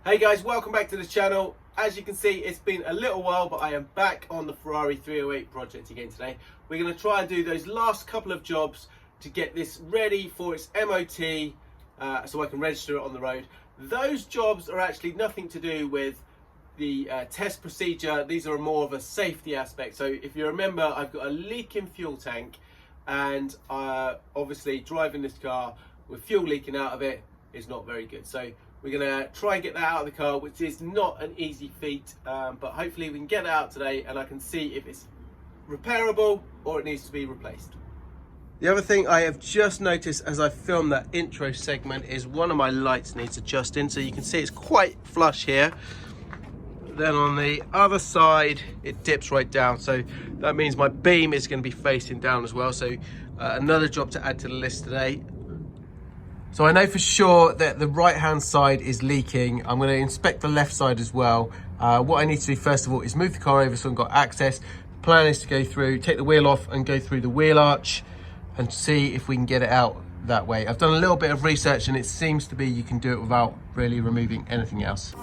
Hey guys, welcome back to the channel. As you can see, it's been a little while, but I am back on the Ferrari 308 project again today. We're going to try and do those last couple of jobs to get this ready for its MOT, so I can register it on the road. Those jobs are actually nothing to do with the test procedure. These are more of a safety aspect. So if you remember, I've got a leaking fuel tank, and obviously driving this car with fuel leaking out of it is not very good. So we're going to try and get that out of the car, which is not an easy feat, but hopefully we can get it out today and I can see if it's repairable or it needs to be replaced. The other thing I have just noticed as I film that intro segment is one of my lights needs adjusting. So you can see it's quite flush here. Then on the other side, it dips right down. So that means my beam is going to be facing down as well. So another job to add to the list today. So I know for sure that the right hand side is leaking. I'm going to inspect the left side as well. What I need to do first of all is move the car over so I've got access. The plan is to go through, take the wheel off and go through the wheel arch and see if we can get it out that way. I've done a little bit of research and it seems to be you can do it without really removing anything else.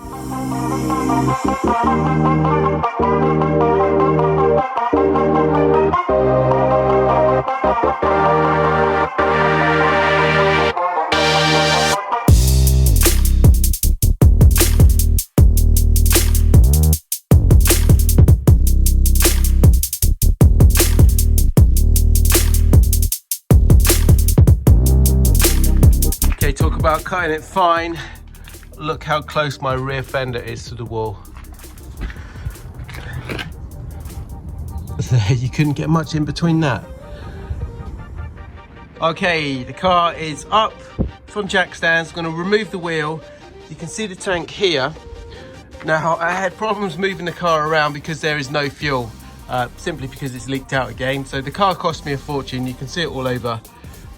Talk about cutting it fine. Look how close my rear fender is to the wall. There, you couldn't get much in between that. Okay, the car is up. It's on jack stands. I'm going to remove the wheel. You can see the tank here. Now, I had problems moving the car around because there is no fuel, simply because it's leaked out again. So the car cost me a fortune. You can see it all over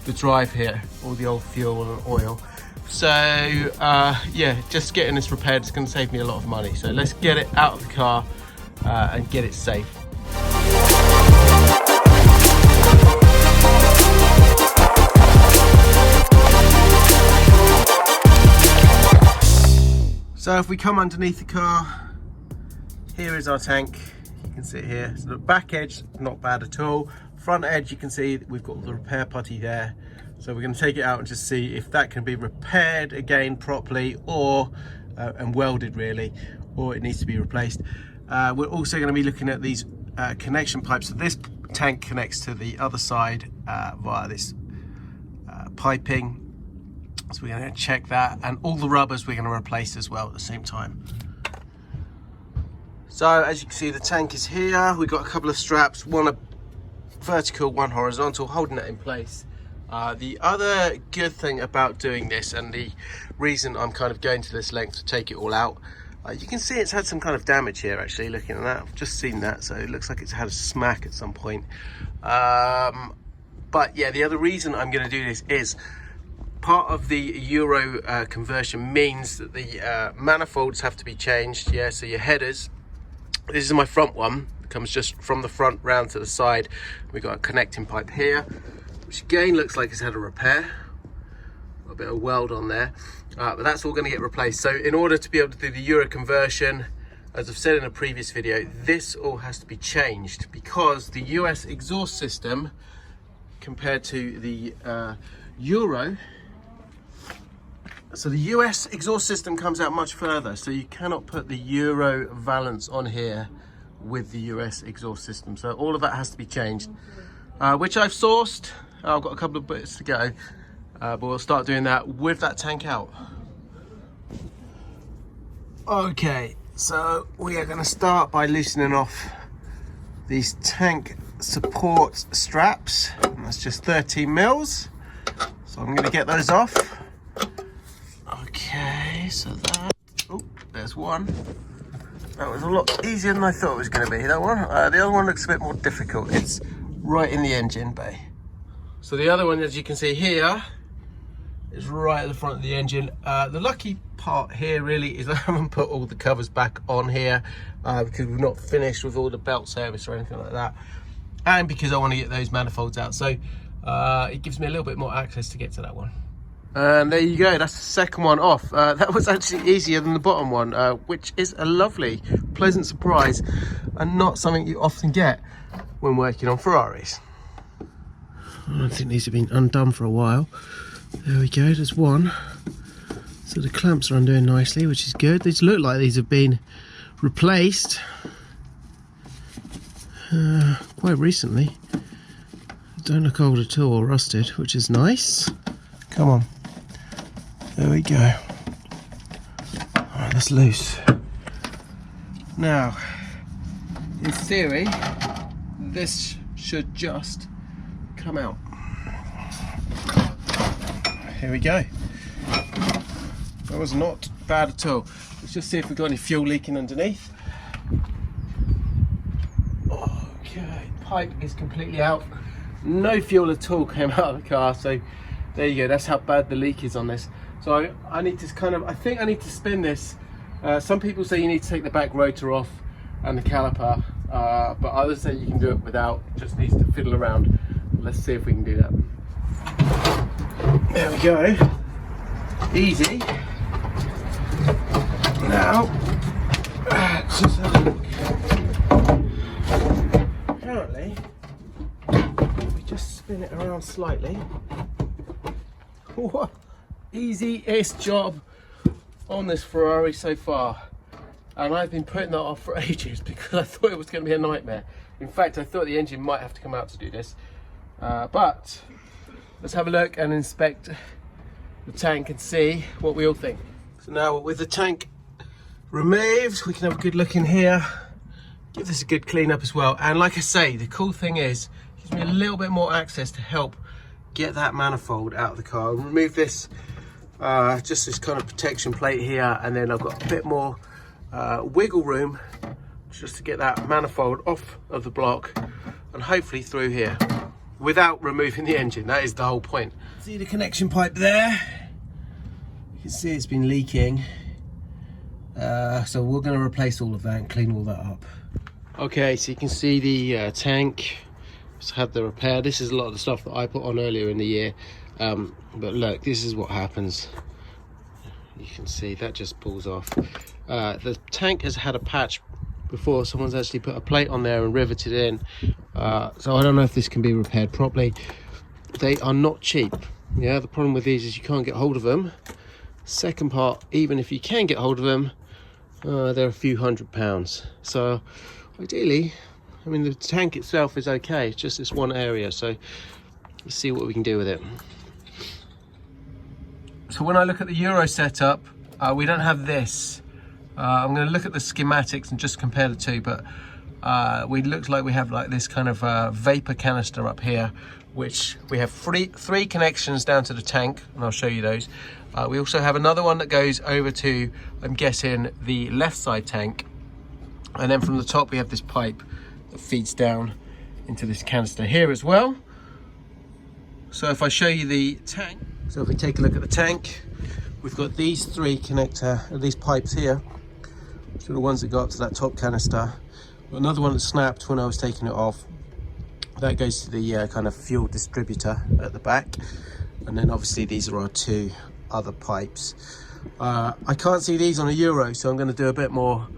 the drive here, all the old fuel and oil. So yeah, just getting this repaired is going to save me a lot of money. So let's get it out of the car and get it safe. So if we come underneath the car, here is our tank. You can see it here. So the back edge, not bad at all. Front edge, you can see we've got the repair putty there. So we're going to take it out and just see if that can be repaired again properly, or and welded really, or it needs to be replaced. We're also going to be looking at these connection pipes. So this tank connects to the other side via this piping. So we're going to check that, and all the rubbers we're going to replace as well at the same time. So as you can see, the tank is here. We've got a couple of straps, one vertical, one horizontal, holding that in place. The other good thing about doing this, and the reason I'm kind of going to this length to take it all out, you can see it's had some kind of damage here actually, looking at that. I've just seen that, so it looks like it's had a smack at some point. But yeah, the other reason I'm going to do this is part of the Euro conversion means that the manifolds have to be changed. Yeah, so your headers, this is my front one, comes just from the front round to the side. We've got a connecting pipe here, which again looks like it's had a repair, a bit of weld on there, but that's all going to get replaced. So in order to be able to do the Euro conversion, as I've said in a previous video, this all has to be changed because the US exhaust system compared to the Euro, so the US exhaust system comes out much further, so you cannot put the Euro valance on here with the US exhaust system. So all of that has to be changed, which I've sourced. I've got a couple of bits to go, but we'll start doing that with that tank out. Okay, so we are going to start by loosening off these tank support straps. And that's just 13 mils. So I'm going to get those off. Okay, so that, oh, there's one. That was a lot easier than I thought it was going to be, that one. The other one looks a bit more difficult. It's right in the engine bay. So the other one, as you can see here, is right at the front of the engine. The lucky part here really is I haven't put all the covers back on here because we've not finished with all the belt service or anything like that, and because I want to get those manifolds out. So it gives me a little bit more access to get to that one. And there you go, that's the second one off. That was actually easier than the bottom one, which is a lovely, pleasant surprise and not something you often get when working on Ferraris. I don't think these have been undone for a while. There we go, there's one. So the clamps are undoing nicely, which is good. These look like these have been replaced quite recently. Don't look old at all or rusted, which is nice. Come on. There we go. Alright, that's loose. Now, in theory, this should just come out. Here we go. That was not bad at all. Let's just see if we've got any fuel leaking underneath. Okay, pipe is completely out. No fuel at all came out of the car, so there you go. That's how bad the leak is on this. So I need to I think I need to spin this. Some people say you need to take the back rotor off and the caliper, but others say you can do it without, just needs to fiddle around. Let's see if we can do that. There we go. Easy. Now, let's just have a look. Apparently, we just spin it around slightly. What? Easiest job on this Ferrari so far, and I've been putting that off for ages because I thought it was going to be a nightmare. In fact, I thought the engine might have to come out to do this, but let's have a look and inspect the tank and see what we all think. So now with the tank removed, we can have a good look in here, give this a good clean up as well. And like I say, the cool thing is it gives me a little bit more access to help get that manifold out of the car. I'll remove this, just this kind of protection plate here, and then I've got a bit more wiggle room just to get that manifold off of the block and hopefully through here without removing the engine. That is the whole point. See the connection pipe there? You can see it's been leaking. So we're going to replace all of that and clean all that up. Okay, so you can see the tank just had the repair. This is a lot of the stuff that I put on earlier in the year, but look, this is what happens. You can see that just pulls off. The tank has had a patch before. Someone's actually put a plate on there and riveted in, so I don't know if this can be repaired properly. They are not cheap. Yeah, the problem with these is you can't get hold of them. Second part, even if you can get hold of them, they're a few £100. So ideally, I mean, the tank itself is okay, it's just this one area, so let's see what we can do with it. So when I look at the Euro setup, we don't have this. I'm going to look at the schematics and just compare the two, but it looks like we have like this kind of vapor canister up here, which we have three connections down to the tank, and I'll show you those. We also have another one that goes over to, I'm guessing, the left side tank, and then from the top we have this pipe that feeds down into this canister here as well. So if I show you the tank, so if we take a look at the tank, we've got these these pipes here, so the ones that go up to that top canister. Another one that snapped when I was taking it off. That goes to the kind of fuel distributor at the back, and then obviously these are our two other pipes. I can't see these on a Euro, so I'm going to do a bit more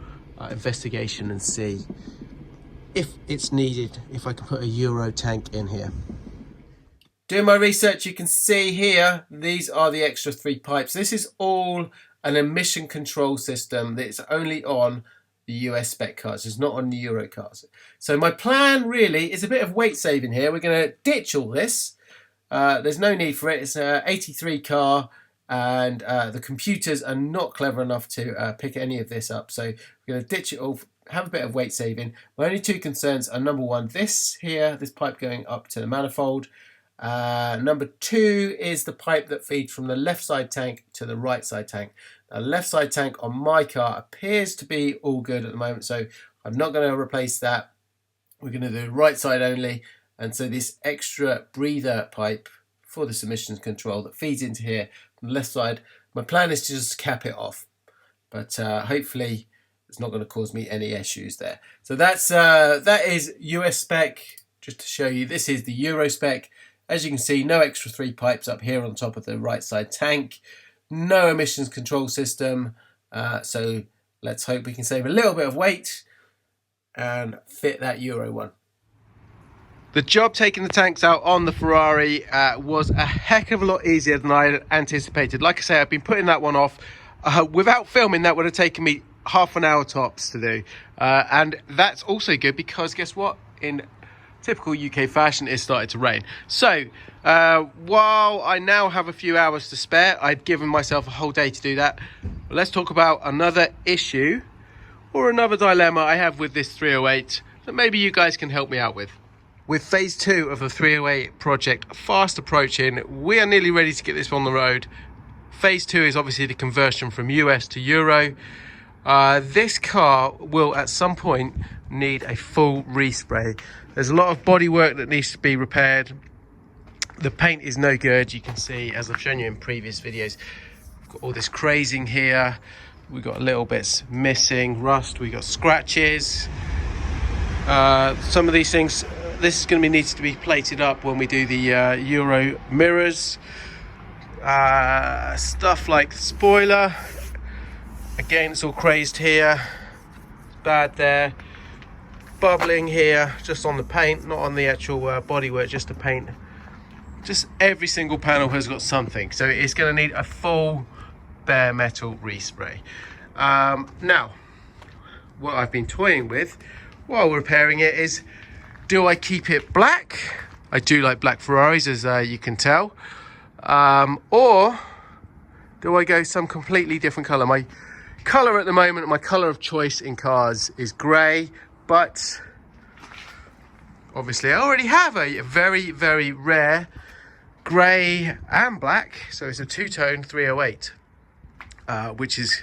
investigation and see if it's needed, if I can put a Euro tank in here. Doing my research, you can see here, these are the extra 3 pipes. This is all an emission control system that's only on the US spec cars. It's not on the Euro cars. So my plan really is a bit of weight saving here. We're going to ditch all this. There's no need for it. It's an 83 car, and the computers are not clever enough to pick any of this up. So we're going to ditch it all, have a bit of weight saving. My only 2 concerns are, number 1, this here, this pipe going up to the manifold. Number 2 is the pipe that feeds from the left side tank to the right side tank. The left side tank on my car appears to be all good at the moment, so I'm not going to replace that. We're going to do right side only, and so this extra breather pipe for this emissions control that feeds into here from the left side, my plan is to just cap it off, but hopefully it's not going to cause me any issues there. So that is US spec. Just to show you, this is the Euro spec. As you can see, no extra 3 pipes up here on top of the right side tank, no emissions control system, so let's hope we can save a little bit of weight and fit that Euro 1. The job taking the tanks out on the Ferrari was a heck of a lot easier than I had anticipated. Like I say, I've been putting that one off. Without filming, that would have taken me half an hour tops to do. And that's also good because guess what? In typical UK fashion, it started to rain. So while I now have a few hours to spare, I'd given myself a whole day to do that. But let's talk about another issue or another dilemma I have with this 308 that maybe you guys can help me out with. With phase 2 of the 308 project fast approaching, we are nearly ready to get this on the road. Phase 2 is obviously the conversion from US to Euro. This car will at some point need a full respray. There's a lot of bodywork that needs to be repaired. The paint is no good. You can see, as I've shown you in previous videos, we've got all this crazing here. We've got little bits missing, rust, we've got scratches. Some of these things, this is going to need to be plated up when we do the Euro mirrors. Stuff like the spoiler. Again, it's all crazed here. It's bad there. Bubbling here, just on the paint, not on the actual bodywork, just the paint. Just every single panel has got something. So it's going to need a full bare metal respray. Now, what I've been toying with while repairing it is, do I keep it black? I do like black Ferraris, as you can tell. Or do I go some completely different colour? My colour at the moment, my colour of choice in cars is grey, but obviously I already have a very, very rare grey and black, so it's a two-tone 308, which is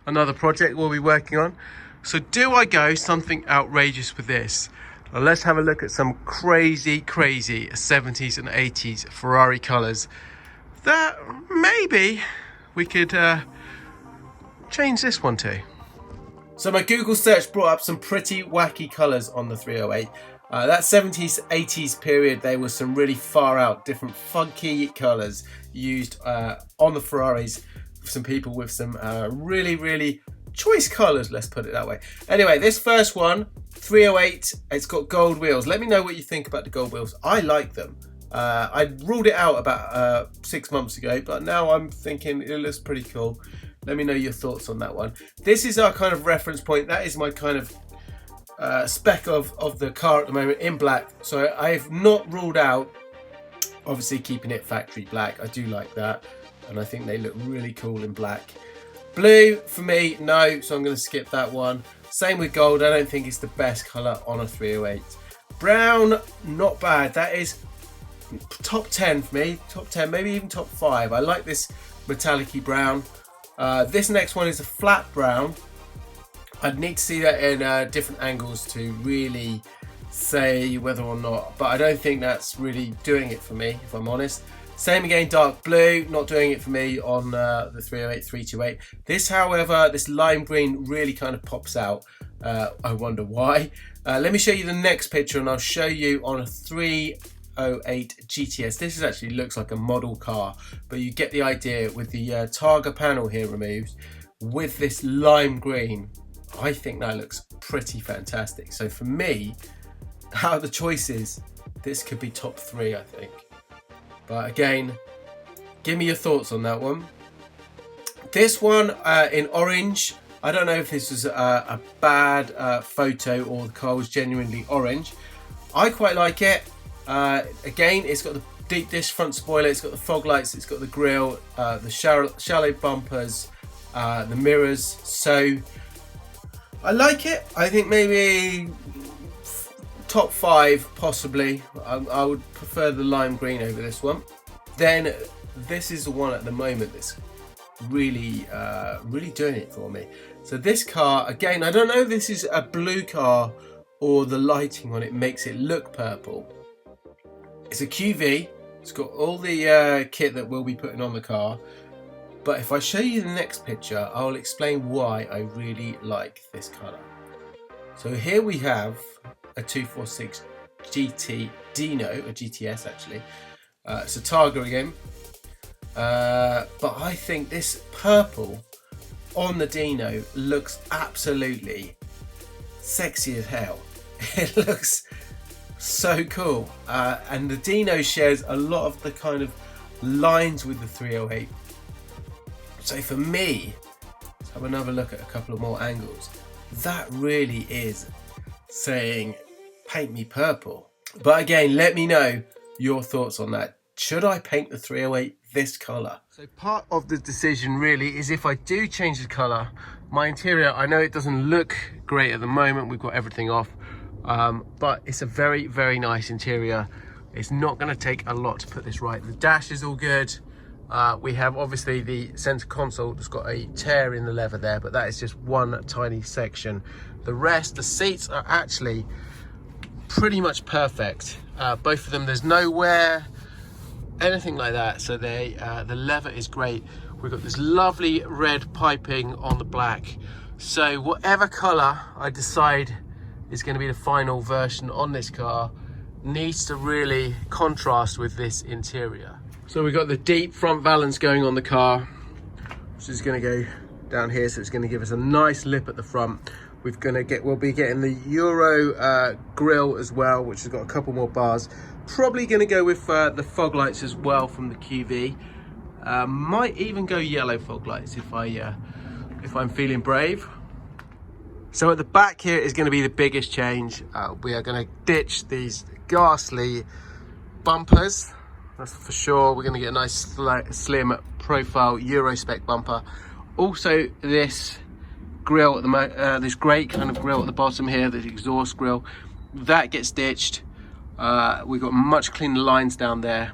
another project we'll be working on. So do I go something outrageous with this? Now let's have a look at some crazy 70s and 80s Ferrari colours that maybe we could change this one to. So my Google search brought up some pretty wacky colours on the 308. That 70s, 80s period, there was some really far out, different funky colours used on the Ferraris. Some people with some really choice colours, let's put it that way. Anyway, this first one, 308, it's got gold wheels. Let me know what you think about the gold wheels. I like them. I ruled it out about 6 months ago, but now I'm thinking it looks pretty cool. Let me know your thoughts on that one. This is our kind of reference point. That is my kind of spec of the car at the moment in black. So I've not ruled out, obviously, keeping it factory black. I do like that, and I think they look really cool in black. Blue, for me, no, so I'm going to skip that one. Same with gold. I don't think it's the best colour on a 308. Brown, not bad. That is top 10 for me. Top 10, maybe even top 5. I like this metallic-y brown. This next one is a flat brown. I'd need to see that in different angles to really say whether or not, but I don't think that's really doing it for me, if I'm honest. Same again, dark blue, not doing it for me on the 308, 328. This, however, this lime green really kind of pops out. I wonder why. Let me show you the next picture, and I'll show you on a 308 GTS. This is actually looks like a model car, but you get the idea with the Targa panel here removed with this lime green. I think that looks pretty fantastic. So for me, out of the choices, this could be top 3, I think. But again, give me your thoughts on that one. This one in orange, I don't know if this was a bad photo or the car was genuinely orange. I quite like it. Again, it's got the deep dish front spoiler, it's got the fog lights, it's got the grille, the shallow bumpers, the mirrors. So I like it. I think maybe top 5 possibly. I would prefer the lime green over this one. Then this is the one at the moment that's really doing it for me. So this car, again, I don't know if this is a blue car or the lighting on it makes it look purple. It's a QV. It's got all the kit that we'll be putting on the car. But if I show you the next picture, I'll explain why I really like this colour. So here we have a 246 GT Dino, a GTS actually, It's a Targa again. But I think this purple on the Dino looks absolutely sexy as hell. It looks so cool. And the Dino shares a lot of the kind of lines with the 308. So for me, let's have another look at a couple of more angles. That really is saying, paint me purple. But again, let me know your thoughts on that. Should I paint the 308 this colour? So part of the decision really is if I do change the colour, my interior, I know it doesn't look great at the moment, we've got everything off, but it's a very, very nice interior. It's not going to take a lot to put this right. The dash is all good. We have obviously the centre console that's got a tear in the leather there, but that is just one tiny section. The rest, the seats are actually pretty much perfect. Both of them, there's no wear, anything like that. So they, the leather is great. We've got this lovely red piping on the black. So whatever colour I decide is going to be the final version on this car needs to really contrast with this interior. So we've got the deep front valance going on the car, which is going to go down here. So it's going to give us a nice lip at the front. We'll be getting the Euro grille as well, which has got a couple more bars. Probably going to go with the fog lights as well from the QV. Might even go yellow fog lights if I'm feeling brave. So at the back here is going to be the biggest change. We are going to ditch these ghastly bumpers. That's for sure. We're going to get a nice slim profile Euro Spec bumper. Also this grille at the this great kind of grille at the bottom here, the exhaust grille, that gets ditched. We've got much cleaner lines down there,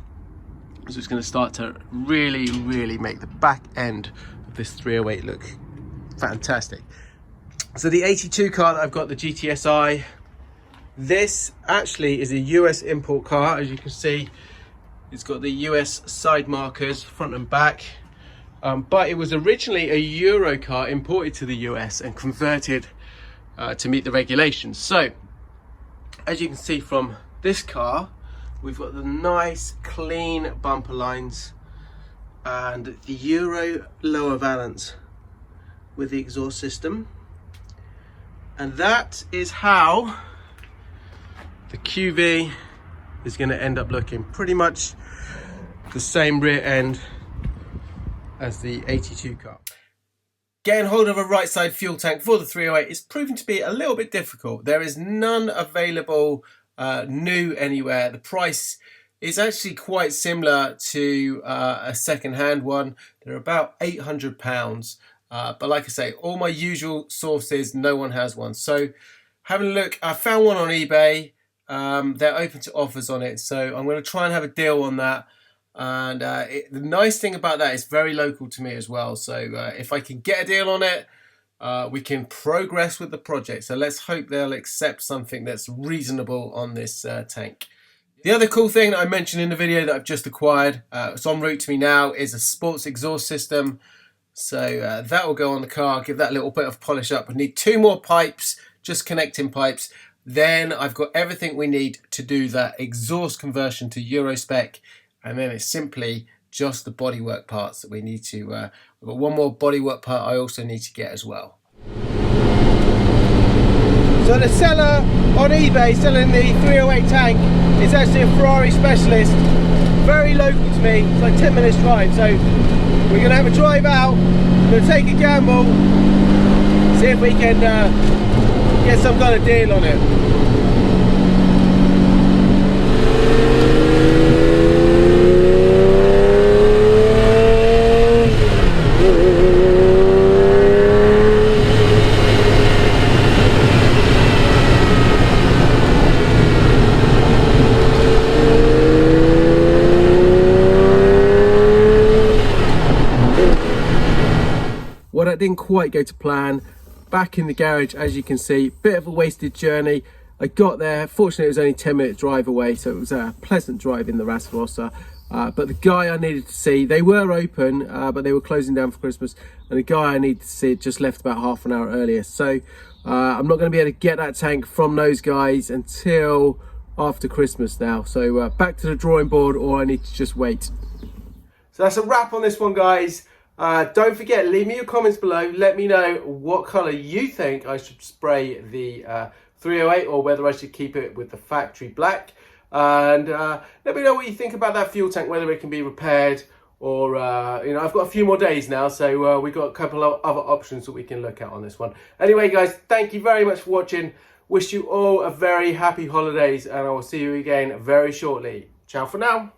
so it's going to start to really make the back end of this 308 look fantastic. So the 82 car that I've got, the GTSI, this actually is a US import car. As you can see, it's got the US side markers front and back. But it was originally a Euro car imported to the US and converted to meet the regulations. So, as you can see from this car, we've got the nice clean bumper lines and the Euro lower valance with the exhaust system. And that is how the QV is going to end up looking. Pretty much the same rear end as the 82 car. Getting hold of a right side fuel tank for the 308 is proving to be a little bit difficult. There is none available new anywhere. The price is actually quite similar to a second-hand one. They're about £800. But like I say, all my usual sources, no one has one. So having a look, I found one on eBay. They're open to offers on it. So I'm going to try and have a deal on that. And the nice thing about that is very local to me as well. So if I can get a deal on it, we can progress with the project. So let's hope they'll accept something that's reasonable on this tank. The other cool thing that I mentioned in the video that I've just acquired, it's en route to me now, is a sports exhaust system. So that will go on the car, give that a little bit of polish up. We need 2 more pipes, just connecting pipes. Then I've got everything we need to do that exhaust conversion to Euro Spec. And then it's simply just the bodywork parts that we need to, we've got one more bodywork part I also need to get as well. So the seller on eBay selling the 308 tank is actually a Ferrari specialist, very local to me. It's like 10 minutes drive, so we're going to have a drive out, we're going to take a gamble, see if we can get some kind of deal on it. Well, that didn't quite go to plan. Back in the garage, as you can see, bit of a wasted journey. I got there, fortunately it was only 10-minute drive away, so it was a pleasant drive in the Ratarossa. But the guy I needed to see, they were open, but they were closing down for Christmas, and the guy I needed to see just left about half an hour earlier. So I'm not going to be able to get that tank from those guys until after Christmas now. So back to the drawing board, or I need to just wait. So that's a wrap on this one, guys. Don't forget, leave me your comments below. Let me know what colour you think I should spray the 308, or whether I should keep it with the factory black. And let me know what you think about that fuel tank, whether it can be repaired, or you know, I've got a few more days now, so we've got a couple of other options that we can look at on this one. Anyway, guys, thank you very much for watching. Wish you all a very happy holidays, and I will see you again very shortly. Ciao for now.